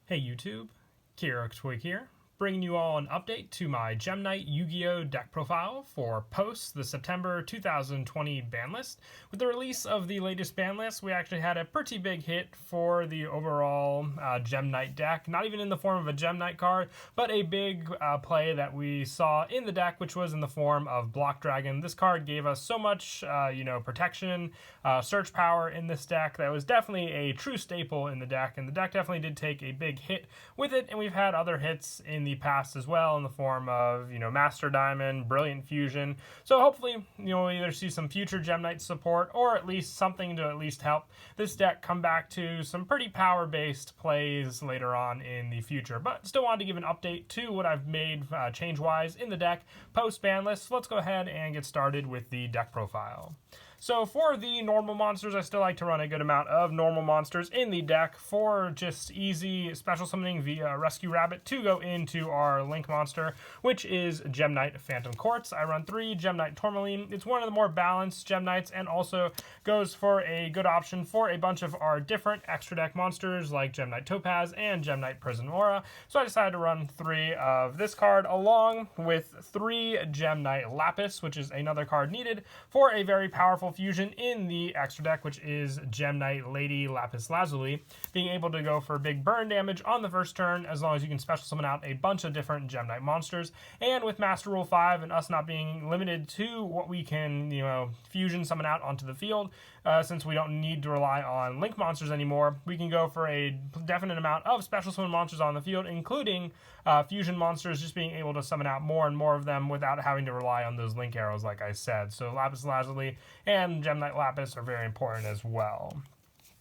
Hey YouTube, Kira Twig here, bringing you all an update to my Gem Knight Yu-Gi-Oh deck profile for post the September 2020 ban list. With the release of the latest ban list, we actually had a pretty big hit for the overall Gem Knight deck, not even in the form of a Gem Knight card, but a big play that we saw in the deck, which was in the form of Block Dragon. This card gave us so much protection, search power in this deck that was definitely a true staple in the deck, and the deck definitely did take a big hit with it, and we've had other hits in the past as well in the form of Master Diamond, Brilliant Fusion. So hopefully we'll either see some future Gem Knight support or at least something to at least help this deck come back to some pretty power based plays later on in the future. But still wanted to give an update to what I've made change wise in the deck post ban list. So let's go ahead and get started with the deck profile. So for the normal monsters, I still like to run a good amount of normal monsters in the deck for just easy special summoning via Rescue Rabbit to go into our Link monster, which is Gem Knight Phantom Quartz. I run 3 Gem Knight Tourmaline. It's one of the more balanced Gem Knights and also goes for a good option for a bunch of our different extra deck monsters like Gem Knight Topaz and Gem Knight Prison Aura. So I decided to run 3 of this card along with 3 Gem Knight Lapis, which is another card needed for a very powerful fusion in the extra deck, which is Gem Knight Lady Lapis Lazuli, being able to go for big burn damage on the first turn as long as you can special summon out a bunch of different Gem Knight monsters. And with Master Rule 5 and us not being limited to what we can fusion summon out onto the field, since we don't need to rely on Link monsters anymore, we can go for a definite amount of special summon monsters on the field, including fusion monsters, just being able to summon out more and more of them without having to rely on those Link arrows like I said. So Lapis Lazuli and Gem Knight Lapis are very important as well.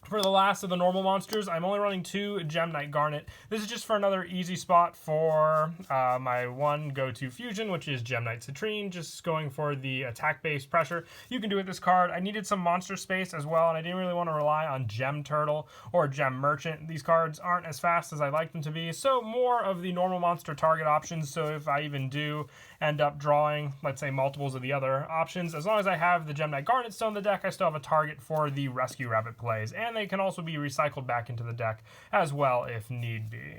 For the last of the normal monsters, I'm only running 2 Gem Knight Garnet. This is just for another easy spot for my one go-to fusion, which is Gem Knight Citrine, just going for the attack-based pressure. You can do with this card. I needed some monster space as well, and I didn't really want to rely on Gem Turtle or Gem Merchant. These cards aren't as fast as I'd like them to be, so more of the normal monster target options. So if I even do end up drawing, let's say, multiples of the other options, as long as I have the Gem Knight Garnet still in the deck, I still have a target for the Rescue Rabbit plays, and they can also be recycled back into the deck as well if need be.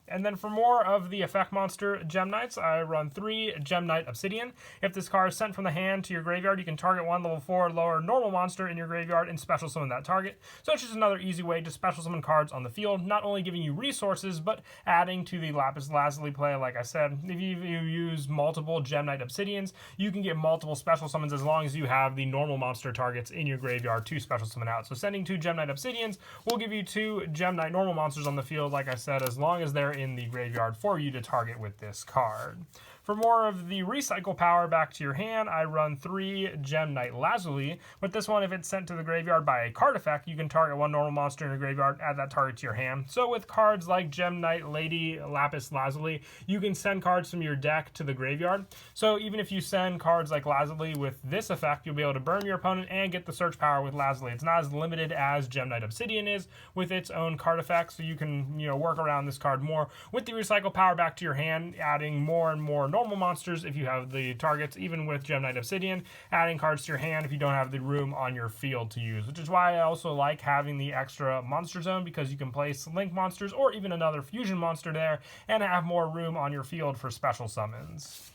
And then for more of the effect monster Gem Knights, I run 3 Gem Knight Obsidian. If this card is sent from the hand to your graveyard, you can target one level 4 lower normal monster in your graveyard and special summon that target. So it's just another easy way to special summon cards on the field, not only giving you resources, but adding to the Lapis Lazuli play. Like I said, if you use multiple Gem Knight Obsidians, you can get multiple special summons as long as you have the normal monster targets in your graveyard to special summon out. So sending 2 Gem Knight Obsidians will give you 2 Gem Knight normal monsters on the field, like I said, as long as they're in the graveyard for you to target with this card. For more of the recycle power back to your hand, I run 3 Gem Knight Lazuli. With this one, if it's sent to the graveyard by a card effect, you can target one normal monster in your graveyard, add that target to your hand. So with cards like Gem Knight Lady Lapis Lazuli, you can send cards from your deck to the graveyard. So even if you send cards like Lazuli with this effect, you'll be able to burn your opponent and get the search power with Lazuli. It's not as limited as Gem Knight Obsidian is with its own card effect, so you can work around this card more with the recycle power back to your hand, adding more and more normal monsters if you have the targets, even with Gem Knight Obsidian, adding cards to your hand if you don't have the room on your field to use, which is why I also like having the extra monster zone, because you can place Link monsters or even another fusion monster there and have more room on your field for special summons.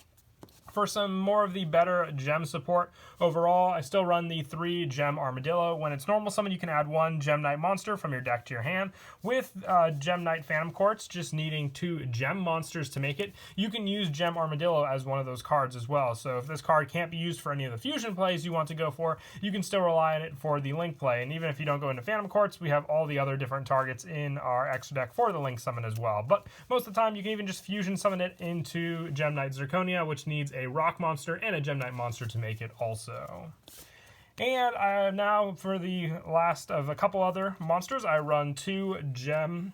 For some more of the better gem support overall, I still run the 3 Gem Armadillo. When it's normal summon, you can add 1 Gem Knight monster from your deck to your hand. With Gem Knight Phantom Quartz, just needing 2 gem monsters to make it, you can use Gem Armadillo as one of those cards as well. So if this card can't be used for any of the fusion plays you want to go for, you can still rely on it for the Link play. And even if you don't go into Phantom Quartz, we have all the other different targets in our extra deck for the Link summon as well. But most of the time, you can even just fusion summon it into Gem Knight Zirconia, which needs a rock monster and a Gem Knight monster to make it also. And now for the last of a couple other monsters, I run 2 Gem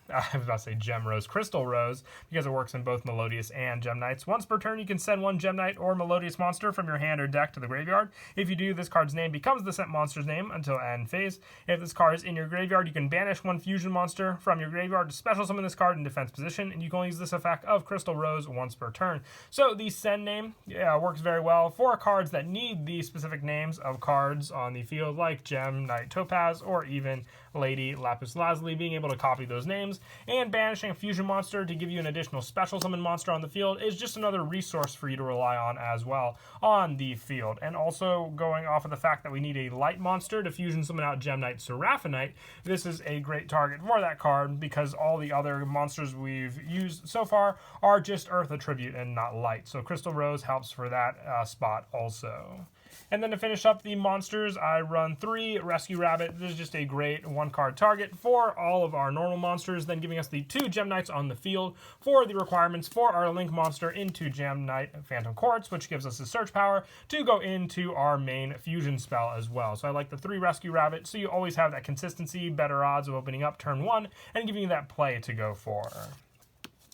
Rose, Crystal Rose, because it works in both Melodious and Gem Knights. Once per turn, you can send 1 Gem Knight or Melodious monster from your hand or deck to the graveyard. If you do, this card's name becomes the sent monster's name until end phase. If this card is in your graveyard, you can banish 1 fusion monster from your graveyard to special summon this card in defense position, and you can only use this effect of Crystal Rose once per turn. So the send name works very well for cards that need the specific names of cards on the field, like Gem Knight Topaz or even Lady Lapis Lazuli, being able to copy those names, and banishing a fusion monster to give you an additional special summon monster on the field is just another resource for you to rely on as well on the field. And also going off of the fact that we need a light monster to fusion summon out Gem Knight Seraphinite, this is a great target for that card because all the other monsters we've used so far are just Earth Attribute and not light. So Crystal Rose helps for that spot also. And then to finish up the monsters, I run 3 Rescue Rabbit. This is just a great 1-card target for all of our normal monsters, then giving us the 2 Gem Knights on the field for the requirements for our Link monster into Gem Knight Phantom Quartz, which gives us the search power to go into our main fusion spell as well. So I like the 3 Rescue Rabbit, so you always have that consistency, better odds of opening up turn 1, and giving you that play to go for.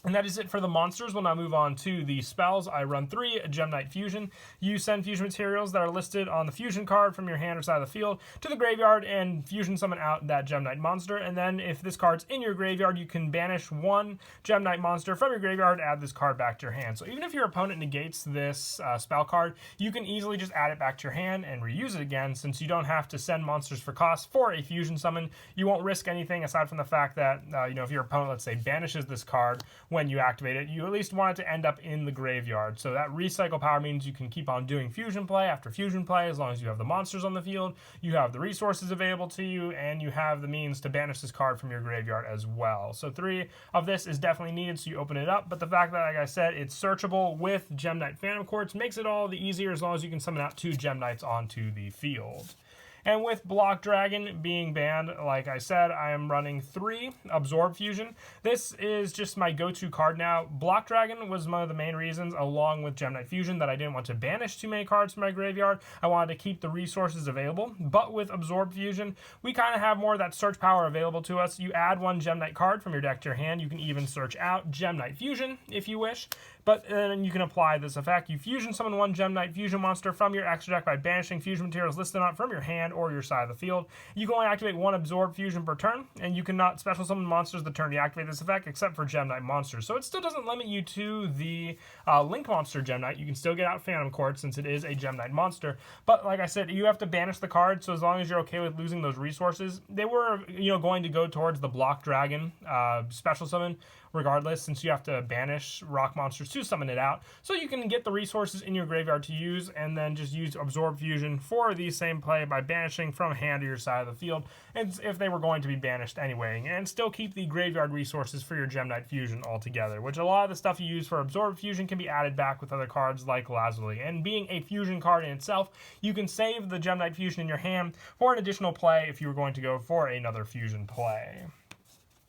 And that is it for the monsters. We'll now move on to the spells. I run 3 Gem Knight Fusion. You send fusion materials that are listed on the fusion card from your hand or side of the field to the graveyard and fusion summon out that Gem Knight monster. And then if this card's in your graveyard, you can banish 1 Gem Knight monster from your graveyard, add this card back to your hand. So even if your opponent negates this spell card, you can easily just add it back to your hand and reuse it again, since you don't have to send monsters for cost for a fusion summon. You won't risk anything aside from the fact that, if your opponent, let's say, banishes this card when you activate it, you at least want it to end up in the graveyard. So that recycle power means you can keep on doing fusion play after fusion play as long as you have the monsters on the field, you have the resources available to you, and you have the means to banish this card from your graveyard as well. So 3 of this is definitely needed, so you open it up, but the fact that, like I said, it's searchable with Gem Knight Phantom Quartz makes it all the easier as long as you can summon out 2 Gem Knights onto the field. And with Block Dragon being banned, like I said, I am running 3 Absorb Fusion. This is just my go-to card now. Block Dragon was one of the main reasons, along with Gem Knight Fusion, that I didn't want to banish too many cards from my graveyard. I wanted to keep the resources available. But with Absorb Fusion, we kind of have more of that search power available to us. You add 1 Gem Knight card from your deck to your hand. You can even search out Gem Knight Fusion if you wish. But then you can apply this effect. You fusion summon 1 Gem Knight Fusion monster from your extra deck by banishing fusion materials listed on it from your hand or your side of the field. You can only activate 1 Absorb Fusion per turn, and you cannot special summon monsters the turn you activate this effect, except for Gem Knight monsters. So it still doesn't limit you to the Link monster Gem Knight. You can still get out Phantom Quartz since it is a Gem Knight monster. But like I said, you have to banish the card, so as long as you're okay with losing those resources, they were going to go towards the Block Dragon special summon regardless, since you have to banish rock monsters to summon it out. So you can get the resources in your graveyard to use, and then just use Absorb Fusion for the same play by banishing from hand to your side of the field, and if they were going to be banished anyway, and still keep the graveyard resources for your Gem Knight Fusion altogether, which a lot of the stuff you use for Absorb Fusion can be added back with other cards like Lazuli. And being a fusion card in itself, you can save the Gem Knight Fusion in your hand for an additional play if you were going to go for another fusion play.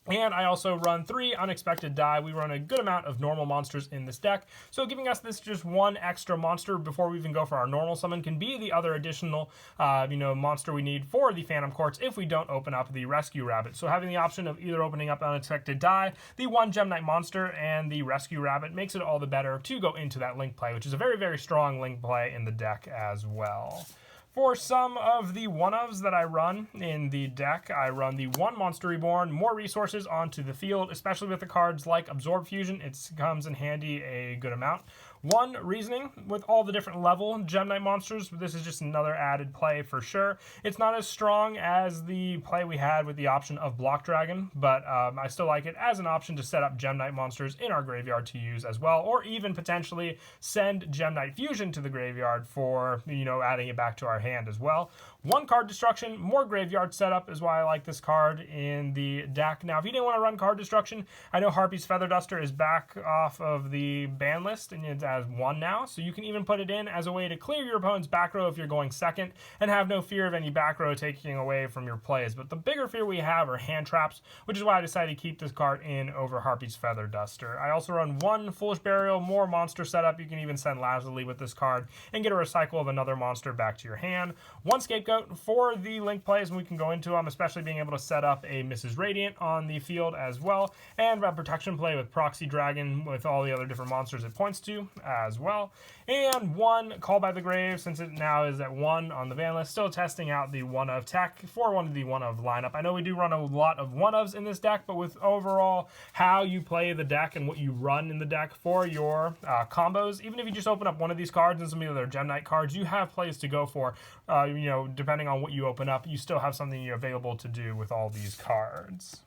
And I also run 3 Unexpected Die. We run a good amount of normal monsters in this deck, so giving us this just 1 extra monster before we even go for our normal summon can be the other additional monster we need for the Phantom Quartz if we don't open up the Rescue Rabbit. So having the option of either opening up Unexpected Die, the 1 Gem Knight monster, and the Rescue Rabbit makes it all the better to go into that Link play, which is a very, very strong Link play in the deck as well. For some of the one-ofs that I run in the deck, I run the 1 Monster Reborn, more resources onto the field, especially with the cards like Absorb Fusion. It comes in handy a good amount. 1 Reasoning, with all the different level Gem Knight monsters, this is just another added play for sure. It's not as strong as the play we had with the option of Block Dragon, but I still like it as an option to set up Gem Knight monsters in our graveyard to use as well, or even potentially send Gem Knight Fusion to the graveyard for, adding it back to our hand as well. 1 Card Destruction, more graveyard setup is why I like this card in the deck. Now, if you didn't want to run Card Destruction, I know Harpy's Feather Duster is back off of the ban list, and it's as 1 now, so you can even put it in as a way to clear your opponent's back row if you're going second, and have no fear of any back row taking away from your plays. But the bigger fear we have are hand traps, which is why I decided to keep this card in over Harpy's Feather Duster. I also run 1 Foolish Burial, more monster setup. You can even send Lazuli with this card and get a recycle of another monster back to your hand. 1 Scapegoat for the Link plays, and we can go into them, especially being able to set up a Mrs. Radiant on the field as well, and a protection play with Proxy Dragon with all the other different monsters it points to. as well. And 1 Call by the Grave, since it now is at 1 on the ban list. Still testing out the 1-of tech for one of the 1-of lineup. I know we do run a lot of 1-ofs in this deck, but with overall how you play the deck and what you run in the deck for your combos, even if you just open up one of these cards and some of the other Gem Knight cards, you have plays to go for. Depending on what you open up, you still have something available to do with all these cards.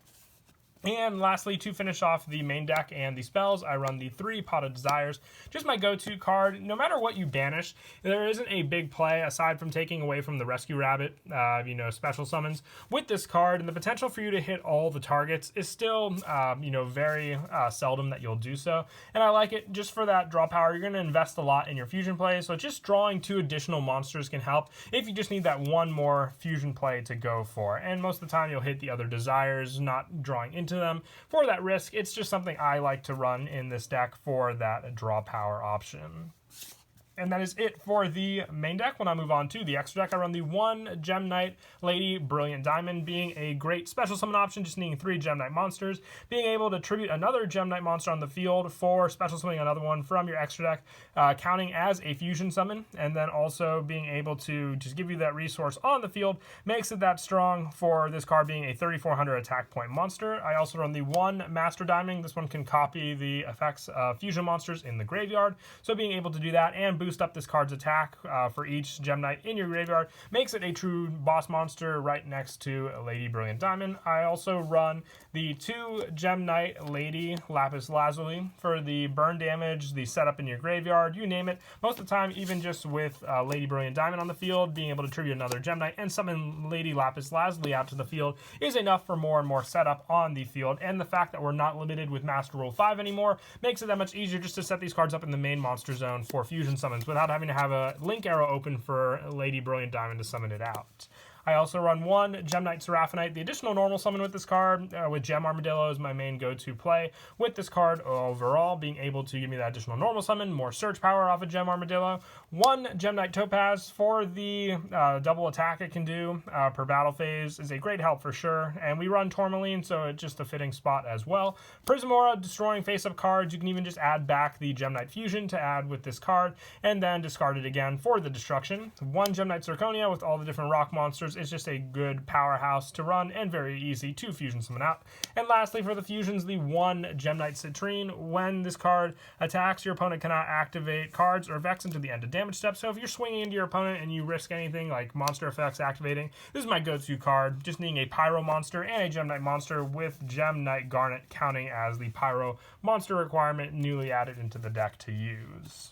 And lastly, to finish off the main deck and the spells, I run the 3 Pot of Desires. Just my go-to card. No matter what you banish, there isn't a big play aside from taking away from the Rescue Rabbit, special summons with this card. And the potential for you to hit all the targets is still, very seldom that you'll do so. And I like it just for that draw power. You're going to invest a lot in your fusion play. So just drawing 2 additional monsters can help if you just need that one more fusion play to go for. And most of the time, you'll hit the other desires, not drawing into them for that risk. It's just something I like to run in this deck for that draw power option. And that is it for the main deck. When I move on to the extra deck, I run the 1 Gem Knight Lady Brilliant Diamond, being a great special summon option, just needing 3 Gem Knight monsters, being able to tribute another Gem Knight monster on the field for special summoning another one from your extra deck, counting as a fusion summon, and then also being able to just give you that resource on the field, makes it that strong for this card being a 3,400 attack point monster. I also run the 1 Master Diamond. This one can copy the effects of fusion monsters in the graveyard, so being able to do that and boost up this card's attack for each Gem Knight in your graveyard makes it a true boss monster right next to Lady Brilliant Diamond. I also run the 2 Gem Knight Lady Lapis Lazuli for the burn damage, the setup in your graveyard, you name it. Most of the time, even just with Lady Brilliant Diamond on the field, being able to tribute another Gem Knight and summon Lady Lapis Lazuli out to the field is enough for more and more setup on the field. And the fact that we're not limited with Master Rule 5 anymore makes it that much easier just to set these cards up in the main monster zone for fusion summons without having to have a link arrow open for Lady Brilliant Diamond to summon it out. I also run 1 Gem Knight Seraphinite, the additional normal summon with this card, with Gem Armadillo is my main go-to play with this card overall, being able to give me that additional normal summon, more search power off of Gem Armadillo. 1 Gem Knight Topaz for the double attack it can do per battle phase is a great help for sure, and we run Tourmaline, so it's just a fitting spot as well. Prismora, destroying face-up cards, you can even just add back the Gem Knight Fusion to add with this card, and then discard it again for the destruction. 1 Gem Knight Zirconia with all the different rock monsters is just a good powerhouse to run and very easy to fusion summon out. And lastly, for the fusions, the 1 Gem Knight Citrine. When this card attacks, your opponent cannot activate cards or Vex until the end of damage step. So if you're swinging into your opponent and you risk anything like monster effects activating, this is my go-to card, just needing a Pyro monster and a Gem Knight monster with Gem Knight Garnet counting as the Pyro monster requirement newly added into the deck to use.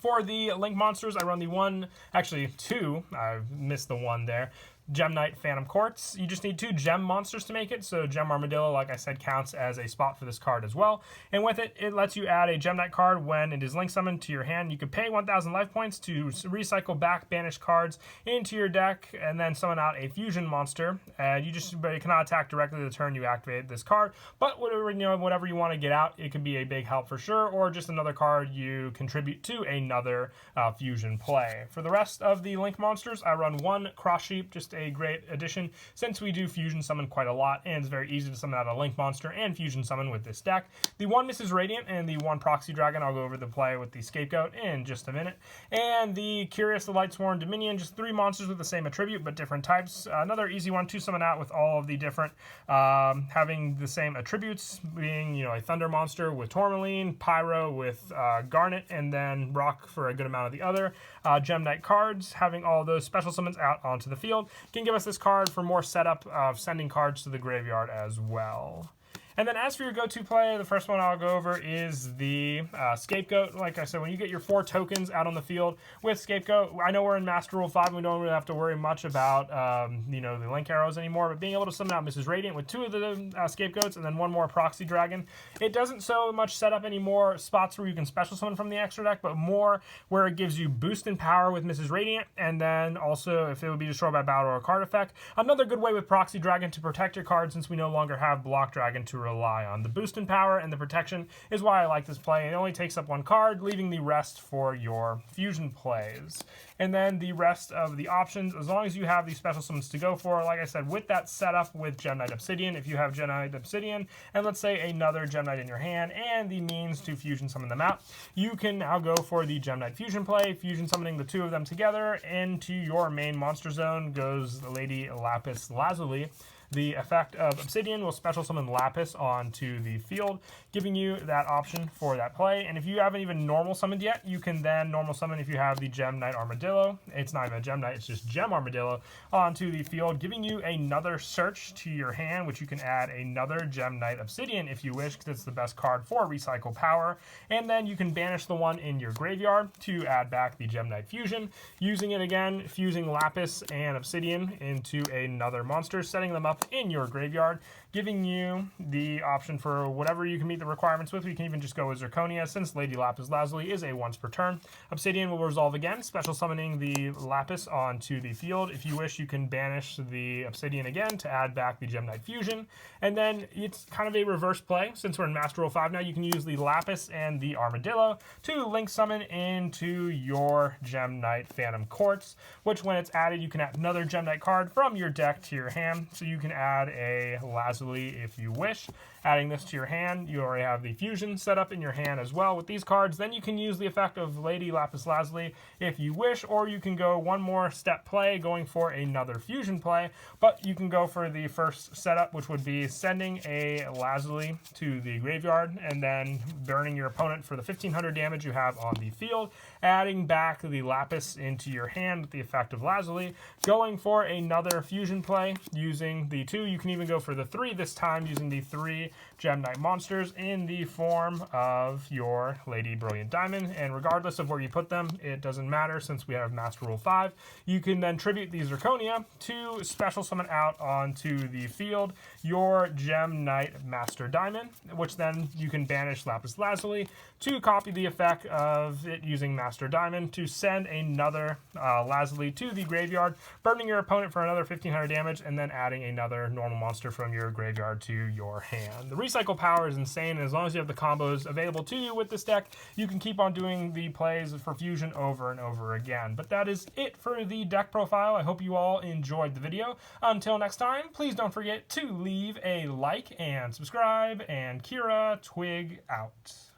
For the Link monsters, I run the 2, I missed the 1 there, Gem Knight Phantom Quartz. You just need 2 gem monsters to make it, so Gem Armadillo, like I said, counts as a spot for this card as well. And with it, it lets you add a Gem Knight card when it is link summoned to your hand. You can pay 1,000 life points to recycle back banished cards into your deck and then summon out a fusion monster. And you cannot attack directly the turn you activate this card, but whatever you want to get out, it can be a big help for sure, or just another card you contribute to another fusion play. For the rest of the Link monsters, I run 1 Cross Sheep, just a great addition since we do fusion summon quite a lot, and it's very easy to summon out a Link monster and fusion summon with this deck. The 1 Mrs. Radiant and the 1 Proxy Dragon, I'll go over the play with the Scapegoat in just a minute. And the Curious the Lightsworn Dominion, just 3 monsters with the same attribute but different types. Another easy one to summon out with all of the different having the same attributes, being a Thunder monster with Tourmaline, Pyro with Garnet, and then Rock for a good amount of the other Gem Knight cards. Having all those special summons out onto the field can give us this card for more setup of sending cards to the graveyard as well. And then as for your go-to play, the first one I'll go over is the Scapegoat. Like I said, when you get your 4 tokens out on the field with Scapegoat, I know we're in Master Rule 5, we don't really have to worry much about the link arrows anymore, but being able to summon out Mrs. Radiant with 2 of the Scapegoats and then 1 more Proxy Dragon, it doesn't so much set up any more spots where you can special summon from the extra deck, but more where it gives you boost in power with Mrs. Radiant, and then also if it would be destroyed by battle or a card effect. Another good way with Proxy Dragon to protect your card, since we no longer have Block Dragon to rely on. The boost in power and the protection is why I like this play. It only takes up 1 card, leaving the rest for your fusion plays. And then the rest of the options, as long as you have these special summons to go for, like I said, with that setup with Gem Knight Obsidian, if you have Gem Knight Obsidian, and let's say another Gem Knight in your hand, and the means to fusion summon them out, you can now go for the Gem Knight fusion play, fusion summoning the 2 of them together. Into your main monster zone goes Lady Lapis Lazuli. The effect of Obsidian will special summon Lapis onto the field, giving you that option for that play. And if you haven't even normal summoned yet, you can then normal summon if you have the Gem Knight Armadillo. It's not even a Gem Knight, it's just Gem Armadillo onto the field, giving you another search to your hand, which you can add another Gem Knight Obsidian if you wish, because it's the best card for recycle power. And then you can banish the one in your graveyard to add back the Gem Knight Fusion, using it again, fusing Lapis and Obsidian into another monster, setting them up in your graveyard, giving you the option for whatever you can meet the requirements with. We can even just go with Zirconia, since Lady Lapis Lazuli is a once per turn. Obsidian will resolve again, special summoning the Lapis onto the field. If you wish, you can banish the Obsidian again to add back the Gem Knight Fusion. And then it's kind of a reverse play. Since we're in Master Rule 5 now, you can use the Lapis and the Armadillo to link summon into your Gem Knight Phantom Quartz, which when it's added, you can add another Gem Knight card from your deck to your hand. So you can add a Lazuli if you wish. Adding this to your hand, you already have the fusion set up in your hand as well with these cards. Then you can use the effect of Lady Lapis Lazuli if you wish, or you can go one more step play, going for another fusion play. But you can go for the first setup, which would be sending a Lazuli to the graveyard and then burning your opponent for the 1500 damage you have on the field, adding back the Lapis into your hand with the effect of Lazuli, going for another fusion play using the 2. You can even go for the 3 this time, using the 3 Gem Knight monsters in the form of your Lady Brilliant Diamond. And regardless of where you put them, it doesn't matter since we have Master Rule 5. You can then tribute the Zirconia to special summon out onto the field your Gem Knight Master Diamond, which then you can banish Lapis Lazuli to copy the effect of it using Master Diamond to send another Lazuli to the graveyard, burning your opponent for another 1500 damage, and then adding another normal monster from your graveyard to your hand. The recycle power is insane, and as long as you have the combos available to you with this deck, you can keep on doing the plays for fusion over and over again. But that is it for the deck profile. I hope you all enjoyed the video. Until next time, please don't forget to leave a like and subscribe, and Kira Twig out.